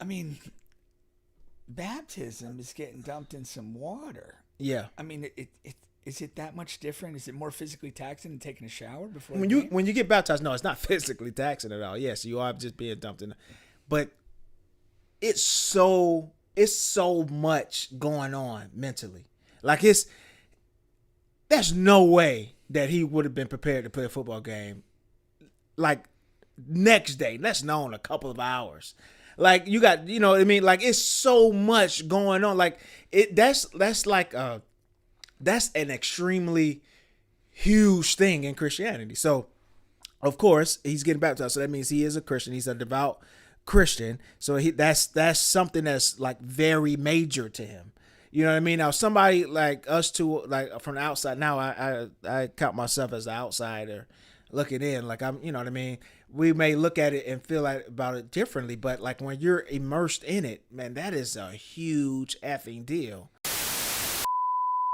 I mean, baptism is getting dumped in some water. Yeah. I mean, is it that much different? Is it more physically taxing than taking a shower before a When you game? when you get baptized, no, it's not physically taxing at all. Yes, you are just being dumped in, but it's so much going on mentally. Like there's no way that he would have been prepared to play a football game like next day. That's known a couple of hours. Like you got, you know what I mean? Like it's so much going on. Like that's like that's an extremely huge thing in Christianity. So of course he's getting baptized. So that means he is a Christian. He's a devout Christian. So that's something that's like very major to him. You know what I mean? Now somebody like us two, like from the outside. Now I count myself as the outsider looking in. Like I'm, you know what I mean? We may look at it and feel like about it differently, but like when you're immersed in it, man, that is a huge effing deal.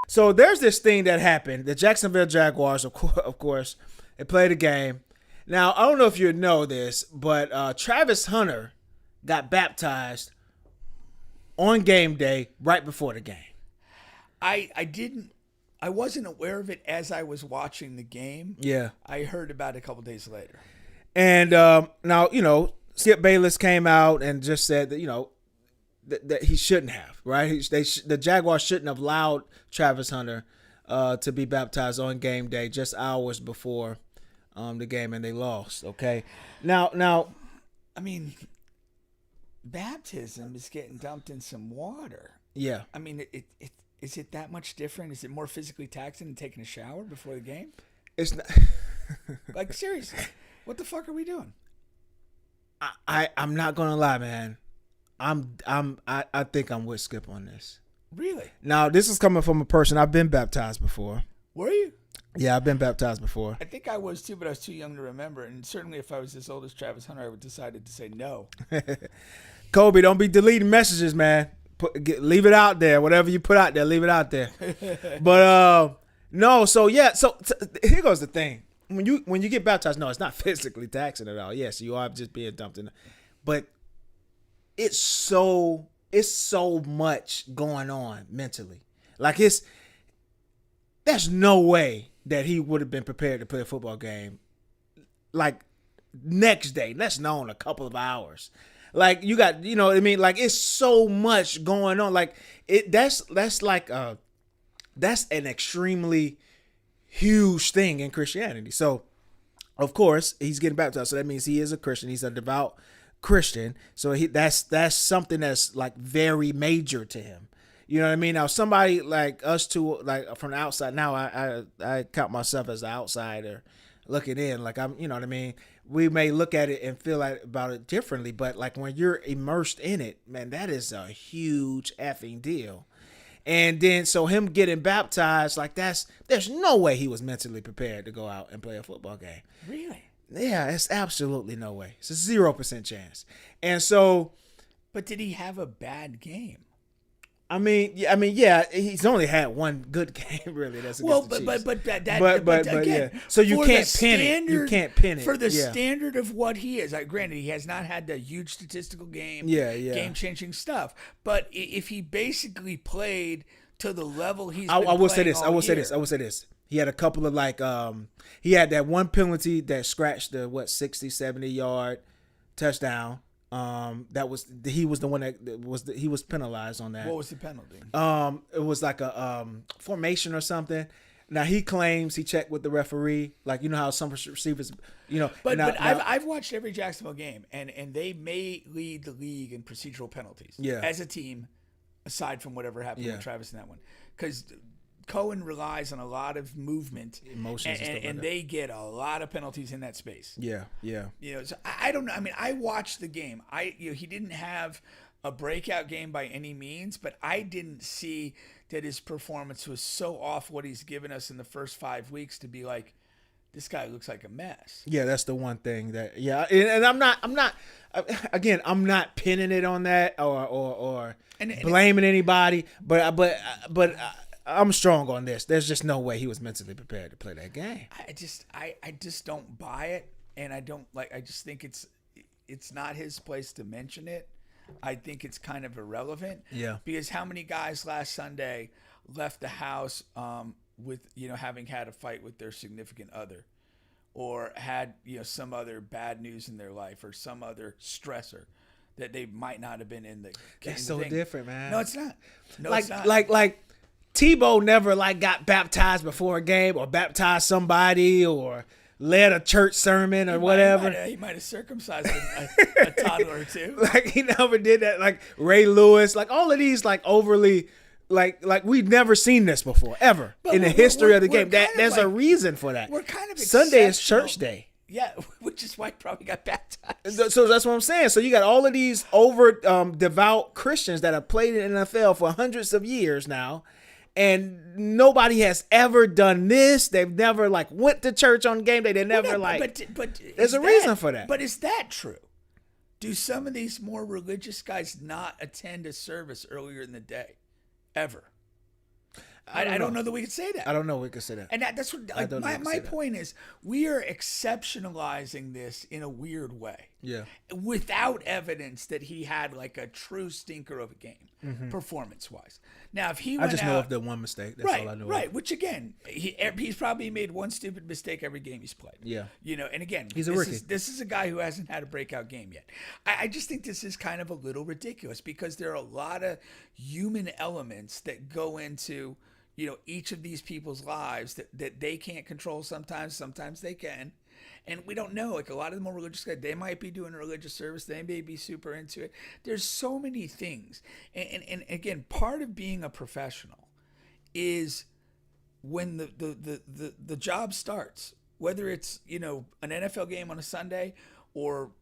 So there's this thing that happened. The Jacksonville Jaguars, of course, they played a game. Now, I don't know if you know this, but Travis Hunter got baptized on game day right before the game. I didn't. I wasn't aware of it as I was watching the game. Yeah. I heard about it a couple days later. And now, Skip Bayless came out and just said that, that he shouldn't have, right? The Jaguars shouldn't have allowed Travis Hunter to be baptized on game day just hours before the game, and they lost. Okay, now, I mean, baptism is getting dumped in some water. yeah, I mean, is it that much different? Is it more physically taxing than taking a shower before the game? it's not. Like seriously, what the fuck are we doing? I'm not gonna lie, man. I think I'm with Skip on this. Really? Now, this is coming from a person I've been baptized before. Were you? Yeah, I've been baptized before. I think I was too, but I was too young to remember. And certainly, if I was as old as Travis Hunter, I would decided to say no. Kobe, don't be deleting messages, man. Leave it out there. Whatever you put out there, leave it out there. But no, so yeah, so here goes the thing. When you get baptized, no, it's not physically taxing at all. Yes, you are just being dumped in, but it's so much going on mentally. Like there's no way that he would have been prepared to play a football game like next day. That's known a couple of hours. Like you got, you know what I mean? Like it's so much going on. Like that's an extremely huge thing in Christianity. So of course he's getting baptized. So that means he is a Christian. He's a devout Christian. So that's something that's like very major to him. You know what I mean? Now somebody like us two, like from the outside. Now I count myself as the outsider looking in. Like I'm, you know what I mean? We may look at it and feel like about it differently, but like when you're immersed in it, man, that is a huge effing deal. And then so him getting baptized, like there's no way he was mentally prepared to go out and play a football game. Really? Yeah, it's absolutely no way. It's a 0% chance. And so, But did he have a bad game? yeah, he's only had one good game really. That's against the Chiefs. But yeah. again, So you for can't the pin it. You standard- can't pin it for the yeah. standard of what he is. Like, granted, he has not had the huge statistical game, Yeah. game-changing stuff. But if he basically played to the level he's, I will say this. all I will say year- this. He had a couple of he had that one penalty that scratched the 60, 70 yard touchdown. He was the one he was penalized on that. What was the penalty? It was like a formation or something. Now he claims he checked with the referee, like you know how some receivers, But I've watched every Jacksonville game, and they may lead the league in procedural penalties. Yeah. As a team, aside from whatever happened Yeah. with Travis in that one, because Cohen relies on a lot of movement, Emotions and stuff like and that. they get a lot of penalties in that space. Yeah. So I don't know. I mean, I watched the game. He didn't have a breakout game by any means, but I didn't see that his performance was so off what he's given us in the first 5 weeks to be like, this guy looks like a mess. Yeah, that's the one thing that and I'm not again, I'm not pinning it on that or blaming anybody, but I'm strong on this. There's just no way he was mentally prepared to play that game. I just don't buy it, and I just think it's not his place to mention it. I think it's kind of irrelevant. Yeah. Because how many guys last Sunday left the house with having had a fight with their significant other, or had some other bad news in their life, or some other stressor that they might not have been in the. That's so different, man. No, it's not. No, like it's not. like Tebow never got baptized before a game, or baptized somebody, or led a church sermon or whatever. He might have circumcised a toddler or two. Like he never did that. Like Ray Lewis, like all of these, like overly, like we've never seen this before ever in the history of the game. There's a reason for that. We're kind of Sunday is church day. Yeah, which is why he probably got baptized. So that's what I'm saying. So you got all of these devout Christians that have played in the NFL for hundreds of years now, and nobody has ever done this. They've never went to church on game day. They never But there's a reason for that. But is that true? Do some of these more religious guys not attend a service earlier in the day, ever? I don't know that we could say that. I don't know we could say that. And that's what my point is. We are exceptionalizing this in a weird way. Yeah. Without evidence that he had a true stinker of a game, performance-wise. Now, if he I just know of the one mistake. That's all I know. Right. Which again, he's probably made one stupid mistake every game he's played. Yeah. And again, he's a rookie. This is a guy who hasn't had a breakout game yet. I just think this is kind of a little ridiculous because there are a lot of human elements that go into each of these people's lives that they can't control sometimes they can. And we don't know, a lot of the more religious guys, they might be doing a religious service. They may be super into it. There's so many things. And again, part of being a professional is when the job starts, whether it's, an NFL game on a Sunday or,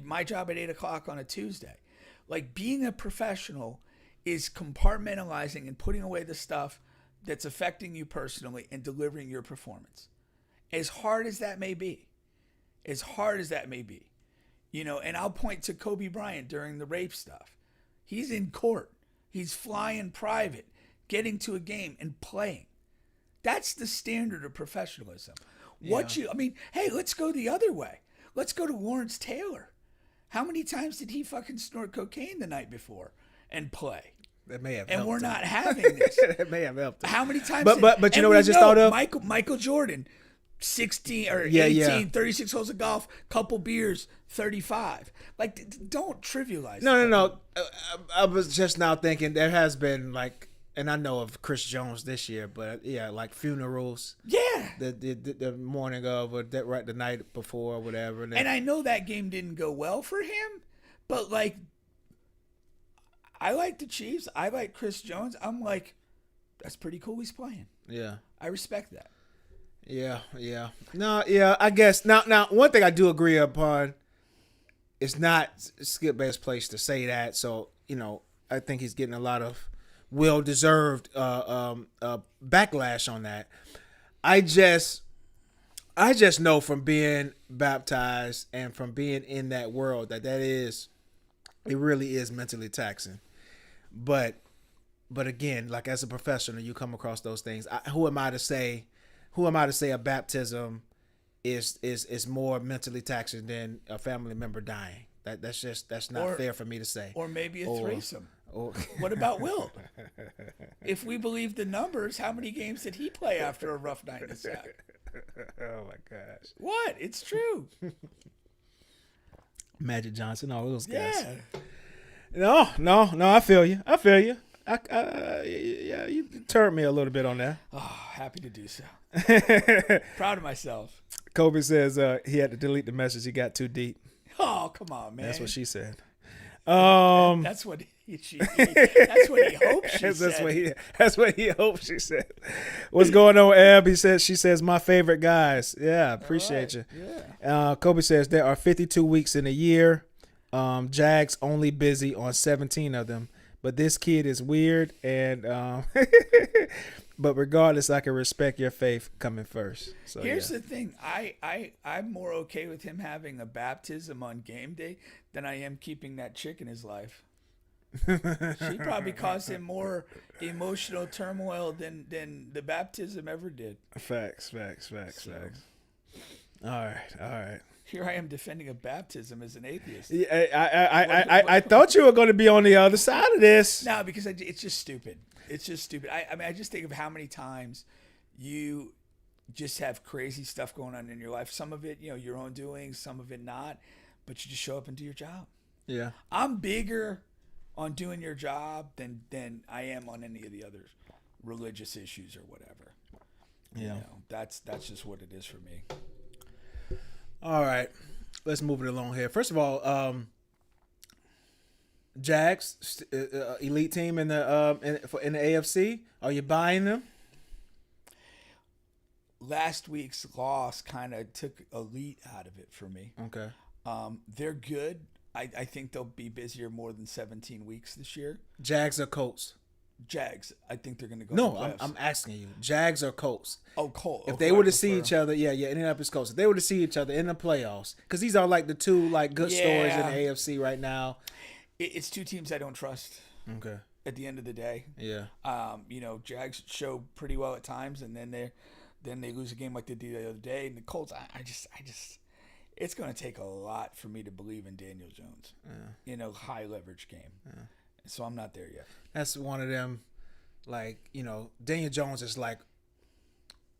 my job at 8:00 on a Tuesday. Being a professional is compartmentalizing and putting away the stuff that's affecting you personally and delivering your performance. As hard as that may be. And I'll point to Kobe Bryant during the rape stuff. He's in court. He's flying private, getting to a game and playing. That's the standard of professionalism. Yeah. Hey, let's go the other way. Let's go to Lawrence Taylor. How many times did he fucking snort cocaine the night before and play? That may have and helped we're him. not having this. That may have helped him. How many times? But you know what I just thought of? Michael Jordan, 16 or 18, 36 holes of golf, couple beers, 35. Don't trivialize. No. I was just now thinking there has been and I know of Chris Jones this year, but yeah, funerals. Yeah. The morning of or the night before or whatever. And I know that game didn't go well for him, but I like the Chiefs. I like Chris Jones. I'm that's pretty cool he's playing. Yeah. I respect that. Yeah. No, yeah, I guess. Now, one thing I do agree upon, it's not Skip Bayless's place to say that. So, I think he's getting a lot of well-deserved backlash on that. I just know from being baptized and from being in that world that it really is mentally taxing. But again, as a professional, you come across those things. Who am I to say a baptism is more mentally taxing than a family member dying? That's not fair for me to say. Or maybe a threesome. What about Will? If we believe the numbers, how many games did he play after a rough night in the sack? Oh my gosh! What? It's true. Magic Johnson, all those guys. Yeah. No. I feel you. Yeah, you turned me a little bit on that. Oh, happy to do so. Proud of myself. Kobe says he had to delete the message. He got too deep. Oh, come on, man. That's what she said. That's what that's what he hopes she said. That's what he hopes she said. What's going on, Eb? She says, my favorite guys. Yeah, appreciate you. Yeah. Kobe says there are 52 weeks in a year. Jags only busy on 17 of them. But this kid is weird, and but regardless, I can respect your faith coming first. So here's the thing: I'm more okay with him having a baptism on game day than I am keeping that chick in his life. She probably caused him more emotional turmoil than the baptism ever did. Facts. All right. Here I am defending a baptism as an atheist. I thought you were going to be on the other side of this. No, because it's just stupid. It's just stupid. I mean, I just think of how many times you just have crazy stuff going on in your life. Some of it, your own doing, some of it not, but you just show up and do your job. Yeah. I'm bigger on doing your job than I am on any of the other religious issues or whatever. Yeah. That's just what it is for me. All right. Let's move it along here. First of all, Jags, elite team in the AFC. Are you buying them? Last week's loss kind of took elite out of it for me. Okay. They're good. I think they'll be busier more than 17 weeks this year. Jags or Colts? Jags. I think they're going to go. No, I'm asking you. Jags or Colts? Oh, Colts. If they were to see each other, Indianapolis Colts. If they were to see each other in the playoffs, because these are like the two good stories in the AFC right now. It's two teams I don't trust. Okay. At the end of the day. Yeah. Jags show pretty well at times, and then they lose a game like they did the other day. And the Colts, I just, it's going to take a lot for me to believe in Daniel Jones. Yeah. High leverage game. Yeah. So I'm not there yet. That's one of them, Daniel Jones is like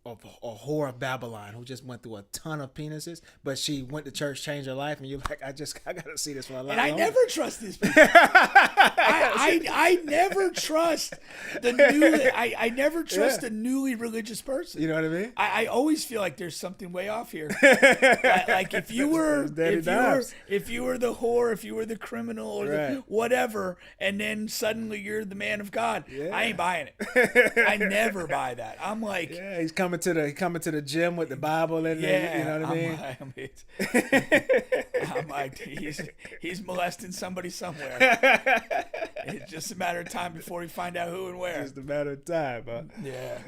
a whore of Babylon who just went through a ton of penises, but she went to church, changed her life, and you're like, I gotta see this for a lot. And I never trust these people. I never trust the newly. I never trust a newly religious person. You know what I mean? I always feel like there's something way off here. Like if you were the whore, if you were the criminal or the whatever, and then suddenly you're the man of God, I ain't buying it. I never buy that. I'm like, he's coming to the gym with the Bible in there. You know what I mean? I'm like, he's molesting somebody somewhere. It's just a matter of time before we find out who and where. Just a matter of time, huh? Yeah.